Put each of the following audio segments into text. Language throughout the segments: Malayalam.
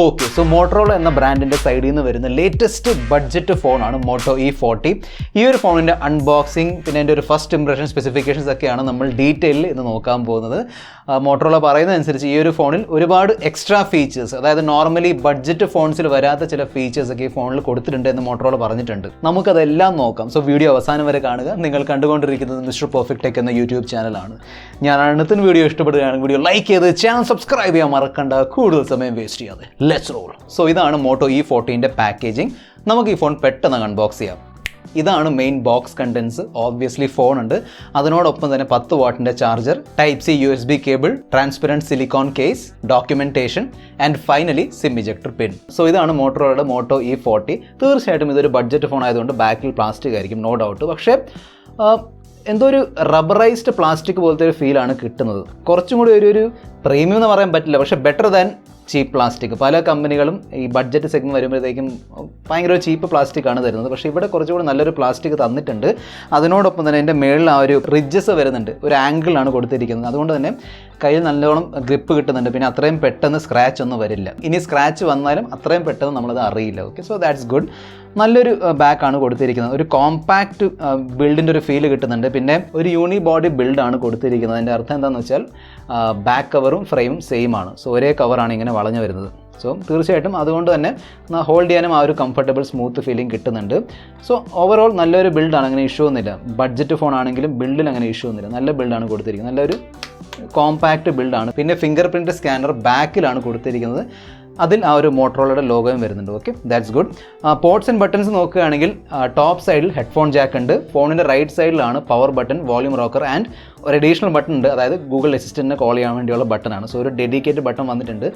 ഓക്കെ, സോ മോട്ടറോള എന്ന ബ്രാൻഡിൻ്റെ സൈഡിൽ നിന്ന് വരുന്ന ലേറ്റസ്റ്റ് ബഡ്ജറ്റ് ഫോണാണ് മോട്ടോ E40. ഈ ഒരു ഫോണിൻ്റെ അൺബോക്സിങ് പിന്നെ എൻ്റെ ഒരു ഫസ്റ്റ് ഇംപ്രഷൻ സ്പെസിഫിക്കേഷൻസ് ഒക്കെയാണ് നമ്മൾ ഡീറ്റെയിലിൽ ഇന്ന് നോക്കാൻ പോകുന്നത്. മോട്ടറോള പറയുന്നതനുസരിച്ച് ഈ ഒരു ഫോണിൽ ഒരുപാട് എക്സ്ട്രാ ഫീച്ചേഴ്സ്, അതായത് നോർമലി ബഡ്ജറ്റ് ഫോൺസിൽ വരാത്ത ചില ഫീച്ചേഴ്സ് ഒക്കെ ഈ ഫോണിൽ കൊടുത്തിട്ടുണ്ട് എന്ന് മോട്ടറോള പറഞ്ഞിട്ടുണ്ട്. നമുക്കതെല്ലാം നോക്കാം. സോ വീഡിയോ അവസാനം വരെ കാണുക. നിങ്ങൾ കണ്ടുകൊണ്ടിരിക്കുന്നത് മിസ്റ്റർ പെർഫെക്റ്റ് ടെക് എന്ന യൂട്യൂബ് ചാനലാണ്. ഞാൻ അടുത്ത വീഡിയോ ഇഷ്ടപ്പെടുകയാണെങ്കിൽ വീഡിയോ ലൈക്ക് ചെയ്ത് ചാനൽ സബ്സ്ക്രൈബ് ചെയ്യാൻ മറക്കണ്ട. കൂടുതൽ സമയം വേസ്റ്റ് ചെയ്യാതെ ലെറ്റ്സ് റോൾ. സോ ഇതാണ് മോട്ടോ E40ൻ്റെ പാക്കേജിങ്. നമുക്ക് ഈ ഫോൺ പെട്ടെന്ന് അൺബോക്സ് ചെയ്യാം. ഇതാണ് main box contents. Obviously phone ഉണ്ട്, അതിനോടൊപ്പം തന്നെ 10 വാട്ടിൻ്റെ charger, type C USB cable, transparent silicone case, documentation and finally SIM ejector pin. So ഇതാണ് മോട്ടോറോളയുടെ മോട്ടോ E40. തീർച്ചയായിട്ടും ഇതൊരു ബഡ്ജറ്റ് ഫോൺ ആയതുകൊണ്ട് ബാക്കിൽ പ്ലാസ്റ്റിക് ആയിരിക്കും, നോ ഡൗട്ട്. പക്ഷേ എന്തോ ഒരു റബ്ബറൈസ്ഡ് പ്ലാസ്റ്റിക് പോലത്തെ ഒരു ഫീലാണ് കിട്ടുന്നത്. കുറച്ചും കൂടി ഒരു പ്രീമിയം എന്ന് പറയാൻ പറ്റില്ല, പക്ഷേ ബെറ്റർ ദാൻ ചീപ്പ് പ്ലാസ്റ്റിക്. പല കമ്പനികളും ഈ ബഡ്ജറ്റ് സെഗ്മെന്റ് വരുമ്പോഴത്തേക്കും ഭയങ്കര ചീപ്പ് പ്ലാസ്റ്റിക്കാണ് തരുന്നത്. പക്ഷേ ഇവിടെ കുറച്ചുകൂടി നല്ലൊരു പ്ലാസ്റ്റിക് തന്നിട്ടുണ്ട്. അതിനോടൊപ്പം തന്നെ എൻ്റെ മേളിൽ ആ ഒരു റിഡ്ജസ് വരുന്നുണ്ട്, ഒരു ആംഗിളാണ് കൊടുത്തിരിക്കുന്നത്. അതുകൊണ്ട് തന്നെ കയ്യിൽ നല്ലോണം ഗ്രിപ്പ് കിട്ടുന്നുണ്ട്. പിന്നെ അത്രയും പെട്ടെന്ന് സ്ക്രാച്ച് ഒന്നും വരില്ല. ഇനി സ്ക്രാച്ച് വന്നാലും അത്രയും പെട്ടെന്ന് നമ്മളത് അറിയില്ല. Okay, so that's good. നല്ലൊരു ബാക്കാണ് കൊടുത്തിരിക്കുന്നത്. ഒരു കോമ്പാക്റ്റ് ബിൽഡിൻ്റെ ഒരു ഫീൽ കിട്ടുന്നുണ്ട്. പിന്നെ ഒരു യൂണി ബോഡി ബിൽഡാണ് കൊടുത്തിരിക്കുന്നത്. അതിൻ്റെ അർത്ഥം എന്താണെന്ന് വെച്ചാൽ ബാക്ക് കവറും ഫ്രെയിമും സെയിം ആണ്. സോ ഒരേ കവറാണ് ഇങ്ങനെ വളഞ്ഞു വരുന്നത്. സോ തീർച്ചയായിട്ടും അതുകൊണ്ട് തന്നെ ഹോൾഡ് ചെയ്യാനും ആ ഒരു കംഫർട്ടബിൾ സ്മൂത്ത് ഫീലിംഗ് കിട്ടുന്നുണ്ട്. സോ ഓവറോൾ നല്ലൊരു ബിൽഡാണ്, അങ്ങനെ ഇഷ്യൂ ഒന്നുമില്ല. ബഡ്ജറ്റ് ഫോൺ ആണെങ്കിലും ബിൽഡിൽ അങ്ങനെ ഇഷ്യൂ ഒന്നുമില്ല. നല്ല ബിൽഡാണ് കൊടുത്തിരിക്കുന്നത്, നല്ലൊരു കോമ്പാക്റ്റ് ബിൽഡാണ്. പിന്നെ ഫിംഗർ പ്രിൻറ്റ് സ്കാനർ ബാക്കിലാണ് കൊടുത്തിരിക്കുന്നത്. അതിൽ ആ ഒരു മോട്ടറോളയുടെ ലോഗോയും വരുന്നുണ്ട്. Okay, that's good. Ports and buttons നോക്കുകയാണെങ്കിൽ ടോപ്പ് സൈഡിൽ ഹെഡ്ഫോൺ ജാക്ക് ഉണ്ട്. ഫോണിൻ്റെ റൈറ്റ് സൈഡിലാണ് power button, volume rocker and ഒരു അഡീഷണൽ ബട്ടൺ ഉണ്ട്, അതായത് ഗൂഗിൾ അസിസ്റ്റൻറ്റിനെ കോൾ ചെയ്യാൻ വേണ്ടിയുള്ള ബട്ടണാണ്. സോ ഒരു ഡെഡിക്കേറ്റഡ് ബട്ടൺ വന്നിട്ടുണ്ട്.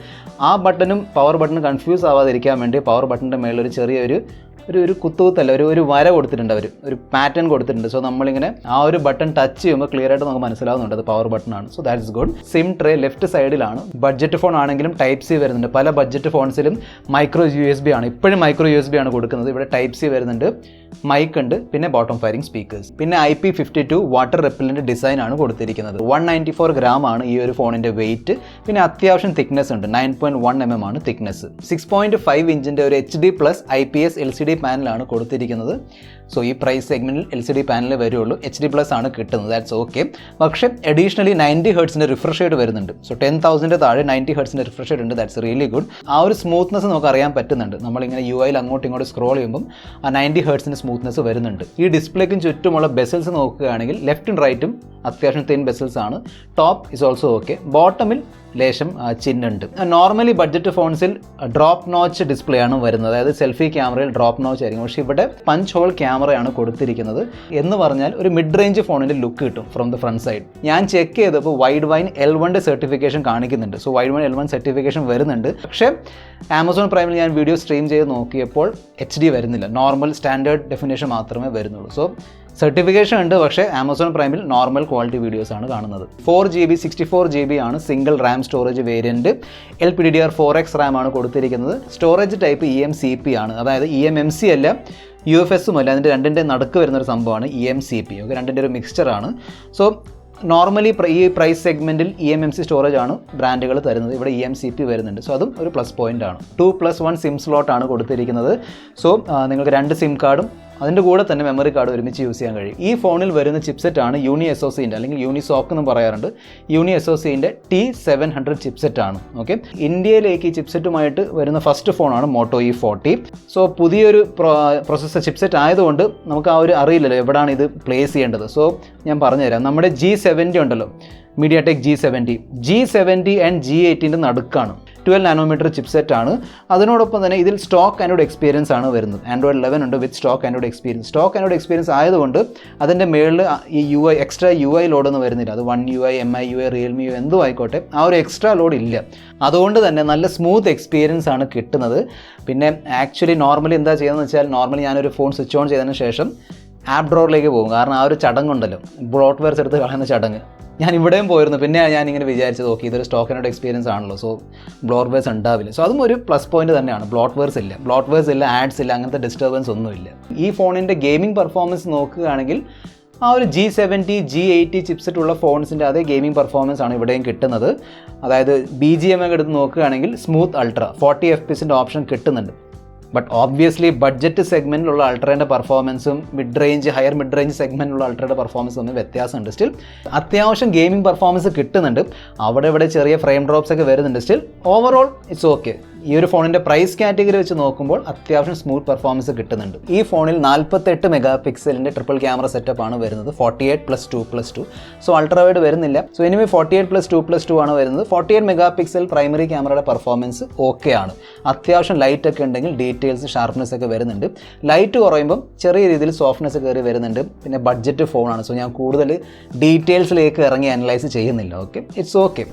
ആ ബട്ടണും പവർ ബട്ടണും കൺഫ്യൂസ് ആവാതിരിക്കാൻ വേണ്ടി പവർ ബട്ടണിൻ്റെ മേളിൽ ഒരു ചെറിയൊരു കുത്തുകുത്തല്ല, ഒരു വര കൊടുത്തിട്ടുണ്ട്. അവർ ഒരു പാറ്റേൺ കൊടുത്തിട്ടുണ്ട്. സോ നമ്മളിങ്ങനെ ആ ഒരു ബട്ടൺ ടച്ച് ചെയ്യുമ്പോൾ ക്ലിയർ ആയിട്ട് നമുക്ക് മനസ്സിലാവുന്നുണ്ട് അത് പവർ ബട്ടൺ ആണ്. So that's good. SIM tray left സൈഡിലാണ്. ബഡ്ജറ്റ് ഫോൺ ആണെങ്കിലും ടൈപ്പ് സി വരുന്നുണ്ട്. പല ബഡ്ജറ്റ് ഫോൺസിലും മൈക്രോ USB ആണ്. ഇപ്പോഴും മൈക്രോ USB ആണ് കൊടുക്കുന്നത്. ഇവിടെ ടൈപ്പ് സി വരുന്നുണ്ട്, മൈക്ക് ഉണ്ട്, പിന്നെ ബോട്ടം ഫയറിംഗ് സ്പീക്കേഴ്സ്. പിന്നെ IP52 വാട്ടർ റെപ്പലൻ്റ് ഡിസൈൻ ആണ് കൊടുത്തിരിക്കുന്നത്. 194 ഗ്രാം ആണ് ഈ ഒരു ഫോണിൻ്റെ വെയിറ്റ്. പിന്നെ അത്യാവശ്യം തിക്നെസ് ഉണ്ട്, 9.1 mm ആണ് തിക്നെസ്. 6.5 ഇഞ്ചിൻ്റെ ഒരു HD+ IPS LCD പാനലാണ് കൊടുത്തിരിക്കുന്നത്. സോ ഈ പ്രൈസ് സെഗ്മെൻറ്റിൽ LCD പാനൽ വരുള്ളൂ. HD+ ആണ് കിട്ടുന്നത്, ദാറ്റ്സ് ഓക്കെ. പക്ഷേ അഡീഷണലി 90 ഹെർട്സിൻ്റെ റിഫ്രഷ് റേറ്റ് വരുന്നുണ്ട്. സോ 10,000 താഴെ 90 ഹെർട്സിൻ്റെ റിഫ്രഷ് റേറ്റ് ഉണ്ട്, ദാറ്റ്സ് റിയലി ഗുഡ്. ആ ഒരു സ്മൂത്ത്നെസ് നമുക്ക് അറിയാൻ പറ്റുന്നുണ്ട്. നമ്മളിങ്ങനെ UI അങ്ങോട്ടും ഇങ്ങോട്ടും സ്ക്രോൾ ചെയ്യുമ്പം ആ 90 ഹെർട്സിൻ്റെ സ്മൂത്ത്നെസ് വരുന്നുണ്ട്. ഈ ഡിസ്പ്ലേക്കും ചുറ്റുമുള്ള ബെസൽസ് നോക്കുകയാണെങ്കിൽ ലെഫ്റ്റും റൈറ്റും അത്യാവശ്യം തിൻ ബെസൽസ് ആണ്. Top is also okay. ബോട്ടമിൽ ലേശം ചിഹ്നുണ്ട്. നോർമലി ബഡ്ജറ്റ് ഫോൺസിൽ ഡ്രോപ്പ് നോച്ച് ഡിസ്പ്ലേ ആണ് വരുന്നത്, അതായത് സെൽഫി ക്യാമറയിൽ ഡ്രോപ്പ് നോച്ച് ആയിരിക്കും. പക്ഷേ ഇവിടെ പഞ്ച് ഹോൾ ക്യാമറയാണ് കൊടുത്തിരിക്കുന്നത്. എന്ന് പറഞ്ഞാൽ ഒരു മിഡ് റേഞ്ച് ഫോണിൻ്റെ ലുക്ക് കിട്ടും ഫ്രം ദ ഫ്രണ്ട് സൈഡ്. ഞാൻ ചെക്ക് ചെയ്തപ്പോൾ വൈഡ് വൈൻ L1 സർട്ടിഫിക്കേഷൻ കാണിക്കുന്നുണ്ട്. So wide wine L1 certification വരുന്നുണ്ട്. പക്ഷേ ആമസോൺ പ്രൈമിൽ ഞാൻ വീഡിയോ സ്ട്രീം ചെയ്ത് നോക്കിയപ്പോൾ HD വരുന്നില്ല, നോർമൽ സ്റ്റാൻഡേർഡ് ഡെഫിനേഷൻ മാത്രമേ വരുന്നുള്ളൂ. സോ സർട്ടിഫിക്കേഷൻ ഉണ്ട്, പക്ഷേ ആമസോൺ പ്രൈമിൽ നോർമൽ ക്വാളിറ്റി വീഡിയോസ് ആണ് കാണുന്നത്. 4GB 64GB ആണ് single Ram storage variant. LPDDR4X Ram ആണ് കൊടുത്തിരിക്കുന്നത്. സ്റ്റോറേജ് ടൈപ്പ് eMCP ആണ്, അതായത് eMMC അല്ല, UFS അല്ല. അതിൻ്റെ രണ്ടിൻ്റെ നടുക്ക് വരുന്നൊരു സംഭവമാണ് eMCP. ഓക്കെ, രണ്ടിൻ്റെ ഒരു മിക്സ്ചറാണ്. സോ നോർമലി ഈ പ്രൈസ് സെഗ്മെൻറ്റിൽ eMMC സ്റ്റോറേജ് ആണ് ബ്രാൻഡുകൾ തരുന്നത്. ഇവിടെ eMCP വരുന്നുണ്ട്. സോ അതും ഒരു പ്ലസ് പോയിൻ്റ് ആണ്. 2+1 സിം സ്ലോട്ട് ആണ് കൊടുത്തിരിക്കുന്നത്. സോ നിങ്ങൾക്ക് 2 സിം കാർഡും അതിൻ്റെ കൂടെ തന്നെ മെമ്മറി കാർഡ് ഒരുമിച്ച് യൂസ് ചെയ്യാൻ കഴിയും. ഈ ഫോണിൽ വരുന്ന ചിപ്സെറ്റ് ആണ് UniSoCൻ്റെ, അല്ലെങ്കിൽ യൂണിസോക്ക് എന്നും പറയാറുണ്ട്. UniSoCൻ്റെ T700 ചിപ്സെറ്റ് ആണ്. ഓക്കെ, ഇന്ത്യയിലേക്ക് ഈ ചിപ്സെറ്റുമായിട്ട് വരുന്ന ഫസ്റ്റ് ഫോണാണ് മോട്ടോ E40. സോ പുതിയൊരു പ്രോസസ്സർ ചിപ്സെറ്റ് ആയതുകൊണ്ട് നമുക്ക് ആ ഒരു അറിയില്ലല്ലോ എവിടെയാണ് ഇത് പ്ലേസ് ചെയ്യേണ്ടത്. സോ ഞാൻ പറഞ്ഞുതരാം. നമ്മുടെ G70 ഉണ്ടല്ലോ, മീഡിയാടെക് G70 ആൻഡ് G80ൻ്റെ നടുക്കാണ്. 12 നാനോമീറ്റർ ചിപ്സെറ്റ് ആണ്. അതിനോടൊപ്പം തന്നെ ഇതിൽ സ്റ്റോക്ക് ആൻഡ്രോയിഡ് എക്സ്പീരിയൻസ് ആണ് വരുന്നത്. Android 11 ഉണ്ട് വിത്ത് സ്റ്റോക്ക് ആൻഡ്രോയിഡ് എക്സ്പീരിയൻസ് ആയതുകൊണ്ട് അതിൻ്റെ മേളിൽ ഈ എക്സ്ട്രാ UI ലോഡൊന്നും വരുന്നില്ല. അത് 1UI, MIUI, Realme UI എന്തും ആയിക്കോട്ടെ, ആ ഒരു എക്സ്ട്രാ ലോഡ് ഇല്ല. അതുകൊണ്ട് തന്നെ നല്ല സ്മൂത്ത് എക്സ്പീരിയൻസ് ആണ് കിട്ടുന്നത്. പിന്നെ ആക്ച്വലി നോർമലി എന്താ ചെയ്യുന്നതെന്ന് വെച്ചാൽ, നോർമലി ഞാനൊരു ഫോൺ സ്വിച്ച് ഓൺ ചെയ്തതിന് ശേഷം ആപ്പ് ഡ്രോറിലേക്ക് പോകും. കാരണം ആ ഒരു ചടങ്ങുണ്ടല്ലോ, ബ്ലോട്ട്വെയർസ് എടുത്ത് കളയുന്ന ചടങ്ങ്. ഞാൻ ഇവിടെയും പോയിരുന്നു. പിന്നെ ഞാനിങ്ങനെ വിചാരിച്ചത് ഓക്കെ, ഇതൊരു സ്റ്റോക്ക് ആൻഡ്രോയിഡ് എക്സ്പീരിയൻസ് ആണല്ലോ, സോ ബ്ലോട്ട്വെയർസ് ഉണ്ടാവില്ല. സോ അതും ഒരു പ്ലസ് പോയിന്റ് തന്നെയാണ്. ബ്ലോട്ട്വെയർസ് ഇല്ല, ആഡ്സ് ഇല്ല, അങ്ങനത്തെ ഡിസ്റ്റർബൻസ് ഒന്നുമില്ല. ഈ ഫോണിൻ്റെ ഗെയിമിംഗ് പെർഫോമൻസ് നോക്കുകയാണെങ്കിൽ ആ ഒരു G70 G80 ചിപ്സെറ്റ് ഉള്ള ഫോൺസിൻ്റെ അതേ ഗെയിമിംഗ് പെർഫോമൻസ് ആണ് ഇവിടെയും കിട്ടുന്നത്. അതായത് BGM ഒക്കെ എടുത്ത് നോക്കുകയാണെങ്കിൽ സ്മൂത്ത് അൾട്ര 40 FPS ഓപ്ഷൻ കിട്ടുന്നുണ്ട്. ബട്ട് ഓബ്വിയസ്ലി ബഡ്ജറ്റ് സെഗ്മെൻറ്റിലുള്ള അൾട്രേൻ്റെ പെർഫോമൻസും ഹയർ മിഡ് റേഞ്ച് സെഗ്മെൻറ്റിലുള്ള അൾട്രയുടെ പെർഫോമൻസ് ഒന്നും വ്യത്യാസമുണ്ട്. സ്റ്റിൽ അത്യാവശ്യം ഗെയിമിംഗ് പെർഫോമൻസ് കിട്ടുന്നുണ്ട്. അവിടെ ചെറിയ ഫ്രെയിം ഡ്രോപ്സ് ഒക്കെ വരുന്നുണ്ട്. Still overall it's okay. ഈ ഒരു ഫോണിൻ്റെ പ്രൈസ് കാറ്റഗറി വെച്ച് നോക്കുമ്പോൾ അത്യാവശ്യം സ്മൂത്ത് പെർഫോമൻസ് കിട്ടുന്നുണ്ട്. ഈ ഫോണിൽ 48 മെഗാ പിക്സലിൻ്റെ ട്രിപ്പിൾ ക്യാമറ സെറ്റപ്പ് ആണ് വരുന്നത്. 48+2+2. സോ അൾട്രാ വൈഡ് വരുന്നില്ല. സോ എനിവേ 48+2+2 ആണ് വരുന്നത്. 48 മെഗാ പിക്സൽ പ്രൈമറി ക്യാമറയുടെ പെർഫോമൻസ് ഓക്കെ ആണ്. അത്യാവശ്യം ലൈറ്റ് ഒക്കെ ഉണ്ടെങ്കിൽ ഡീറ്റെയിൽസ് ഷാർപ്നെസ് ഒക്കെ വരുന്നുണ്ട്. ലൈറ്റ് കുറയുമ്പം ചെറിയ രീതിയിൽ സോഫ്റ്റ്നെസ് കയറി വരുന്നുണ്ട്. പിന്നെ ബഡ്ജറ്റ് ഫോണാണ്. സോ ഞാൻ കൂടുതൽ ഡീറ്റെയിൽസിലേക്ക് ഇറങ്ങി അനലൈസ് ചെയ്യുന്നില്ല. Okay, it's okay.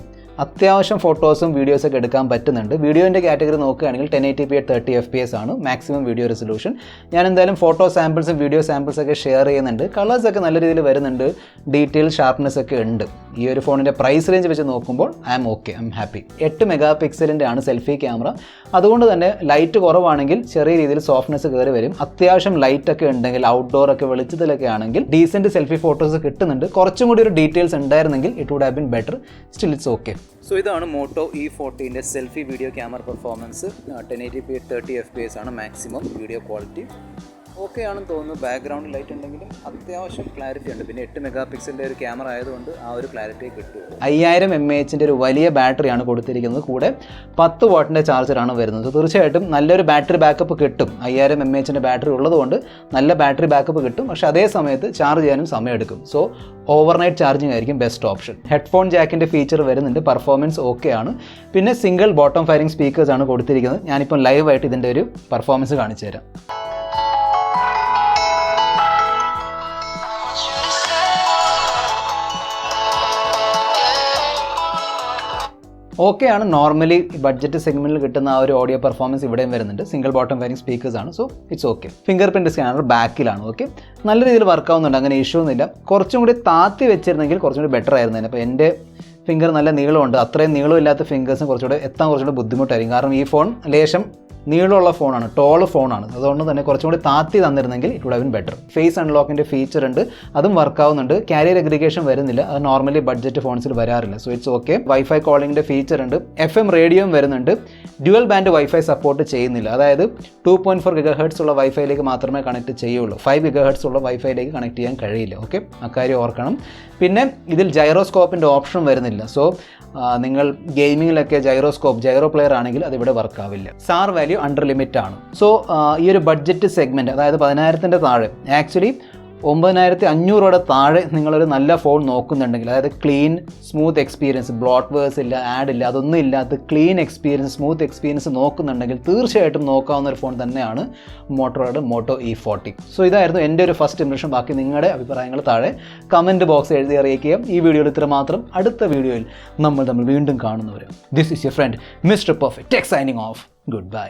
അത്യാവശ്യം ഫോട്ടോസും വീഡിയോസൊക്കെ എടുക്കാൻ പറ്റുന്നുണ്ട്. വീഡിയോൻ്റെ കാറ്റഗറി നോക്കുകയാണെങ്കിൽ 1080p at 30 FPS ആണ് മാക്സിമം വീഡിയോ റെസൊല്യൂഷൻ. ഞാൻ എന്തായാലും ഫോട്ടോ സാമ്പിൾസും വീഡിയോ സാമ്പിൾസൊക്കെ ഷെയർ ചെയ്യുന്നുണ്ട്. കളേഴ്സൊക്കെ നല്ല രീതിയിൽ വരുന്നുണ്ട്. ഡീറ്റെയിൽ ഷാർപ്നെസ് ഒക്കെ ഉണ്ട്. ഈ ഒരു ഫോണിൻ്റെ പ്രൈസ് റേഞ്ച് വെച്ച് നോക്കുമ്പോൾ ഐ എം ഹാപ്പി. 8 മെഗാ പിക്സലിൻ്റെ ആണ് സെൽഫി ക്യാമറ. അതുകൊണ്ട് തന്നെ ലൈറ്റ് കുറവാണെങ്കിൽ ചെറിയ രീതിയിൽ സോഫ്റ്റ്നെസ് കയറി വരും. അത്യാവശ്യം ലൈറ്റ് ഒക്കെ ഉണ്ടെങ്കിൽ ഔട്ട്ഡോർ ഒക്കെ വെളിച്ചത്തിലൊക്കെ ആണെങ്കിൽ ഡീസൻറ്റ് സെൽഫി ഫോട്ടോസ് കിട്ടുന്നുണ്ട്. കുറച്ചും കൂടി ഒരു ഡീറ്റെയിൽസ് ഉണ്ടായിരുന്നെങ്കിൽ it would have been better. Still it's okay. So ഇതാണ് മോട്ടോ E40ൻ്റെ selfie video camera performance. 1080p at 30 FPS ആണ് മാക്സിമം വീഡിയോ ക്വാളിറ്റി. ഓക്കെ ആണെന്ന് തോന്നുന്നു. ബാക്ക്ഗ്രൗണ്ട് ലൈറ്റ് ഉണ്ടെങ്കിലും അത്യാവശ്യം ക്ലാരിറ്റി ഉണ്ട്. പിന്നെ 8 മെഗാ പിക്സലിൻ്റെ ഒരു ക്യാമറ ആയതുകൊണ്ട് ആ ഒരു ക്ലാരിറ്റി കിട്ടും. 5000 mAh ഒരു വലിയ ബാറ്ററിയാണ് കൊടുത്തിരിക്കുന്നത്. കൂടെ 10 വാട്ടിൻ്റെ ചാർജറാണ് വരുന്നത്. തീർച്ചയായിട്ടും നല്ലൊരു ബാറ്ററി ബാക്കപ്പ് കിട്ടും. 5000 mAh ബാറ്ററി ഉള്ളതുകൊണ്ട് നല്ല ബാറ്ററി ബാക്കപ്പ് കിട്ടും. പക്ഷേ അതേ സമയത്ത് ചാർജ് ചെയ്യാനും സമയമെടുക്കും. സോ ഓവർനൈറ്റ് ചാർജിങ് ആയിരിക്കും ബെസ്റ്റ് ഓപ്ഷൻ. ഹെഡ്ഫോൺ ജാക്കിൻ്റെ ഫീച്ചർ വരുന്നുണ്ട്. പെർഫോമൻസ് ഓക്കെ ആണ്. പിന്നെ സിംഗിൾ ബോട്ടം ഫയറിംഗ് സ്പീക്കേഴ്സ് ആണ് കൊടുത്തിരിക്കുന്നത്. ഞാനിപ്പോൾ ലൈവായിട്ട് ഇതിൻ്റെ ഒരു പെർഫോമൻസ് കാണിച്ചു തരാം. ഓക്കെ ആണ്. നോർമലി ബഡ്ജറ്റ് സെഗ്മെൻറ്റിൽ കിട്ടുന്ന ആ ഒരു ഓഡിയോ പെർഫോമൻസ് ഇവിടെയും വരുന്നുണ്ട്. സിംഗിൾ ബോട്ടം വയറിംഗ് സ്പീക്കേഴ്സ് ആണ്. So it's okay. Fingerprint scanner ബാക്കിലാണ്. ഓക്കെ, നല്ല രീതിയിൽ വർക്ക് ആവുന്നുണ്ട്. അങ്ങനെ ഇഷ്യൂ ഒന്നുമില്ല. കുറച്ചും കൂടി താത്തി വെച്ചിരുന്നെങ്കിൽ കുറച്ചും കൂടി ബെറ്റർ ആയിരുന്നു. അപ്പോൾ എൻ്റെ ഫിംഗർ നല്ല നീളമുണ്ട്. അത്രയും നീളമില്ലാത്ത ഫിംഗേഴ്സും കുറച്ചുകൂടി ബുദ്ധിമുട്ടായിരിക്കും. കാരണം ഈ ഫോൺ ലേശം നീളമുള്ള ഫോണാണ്, ടോൾ ഫോണാണ്. അതുകൊണ്ട് തന്നെ കുറച്ചും കൂടി താത്തി തന്നിരുന്നെങ്കിൽ it would have been better. Face അൺലോക്കിൻ്റെ ഫീച്ചർ ഉണ്ട്. അതും വർക്ക് ആവുന്നുണ്ട്. കാരിയർ അഗ്രിഗേഷൻ വരുന്നില്ല. അത് നോർമലി ബഡ്ജറ്റ് ഫോൺസിൽ വരാറില്ല. So it's okay. വൈഫൈ കോളിങ്ങിൻ്റെ ഫീച്ചർ ഉണ്ട്. FM റേഡിയോയും വരുന്നുണ്ട്. ഡ്യുവൽ ബാൻഡ് വൈഫൈ സപ്പോർട്ട് ചെയ്യുന്നില്ല. അതായത് 2.4 GHz ഉള്ള വൈഫൈയിലേക്ക് മാത്രമേ കണക്ട് ചെയ്യുള്ളൂ. 5 GHz ഉള്ള വൈഫൈയിലേക്ക് കണക്ട് ചെയ്യാൻ കഴിയില്ല. ഓക്കെ, അക്കാര്യം ഓർക്കണം. പിന്നെ ഇതിൽ ജൈറോസ്കോപ്പിൻ്റെ ഓപ്ഷൻ വരുന്നില്ല. സോ നിങ്ങൾ ഗെയിമിങ്ങിലൊക്കെ ജൈറോ പ്ലെയർ ആണെങ്കിൽ അതിവിടെ വർക്ക് ആവില്ല. സാർ വാല്യൂ അണ്ടർ ലിമിറ്റ് ആണ്. സോ ഈ ഒരു ബഡ്ജറ്റ് സെഗ്മെൻറ്റ്, അതായത് 10,000 താഴെ, ആക്ച്വലി 9,500 താഴെ നിങ്ങളൊരു നല്ല ഫോൺ നോക്കുന്നുണ്ടെങ്കിൽ, അതായത് ക്ലീൻ സ്മൂത്ത് എക്സ്പീരിയൻസ്, ബ്ലോട്ട്വേഴ്സ് ഇല്ല, ആഡ് ഇല്ല, അതൊന്നും ഇല്ലാത്ത ക്ലീൻ എക്സ്പീരിയൻസ്, സ്മൂത്ത് എക്സ്പീരിയൻസ് നോക്കുന്നുണ്ടെങ്കിൽ തീർച്ചയായിട്ടും നോക്കാവുന്ന ഒരു ഫോൺ തന്നെയാണ് മോട്ടോറോളയുടെ മോട്ടോ E40. സോ ഇതായിരുന്നു എൻ്റെ ഒരു ഫസ്റ്റ് ഇംപ്രഷൻ. ബാക്കി നിങ്ങളുടെ അഭിപ്രായങ്ങൾ താഴെ കമൻറ്റ് ബോക്സ് എഴുതി അറിയിക്കുക. ഈ വീഡിയോയിൽ ഇത്ര മാത്രം. അടുത്ത വീഡിയോയിൽ നമ്മൾ വീണ്ടും കാണുന്നവരെ. This is your friend mister perfect tech signing off. Good bye.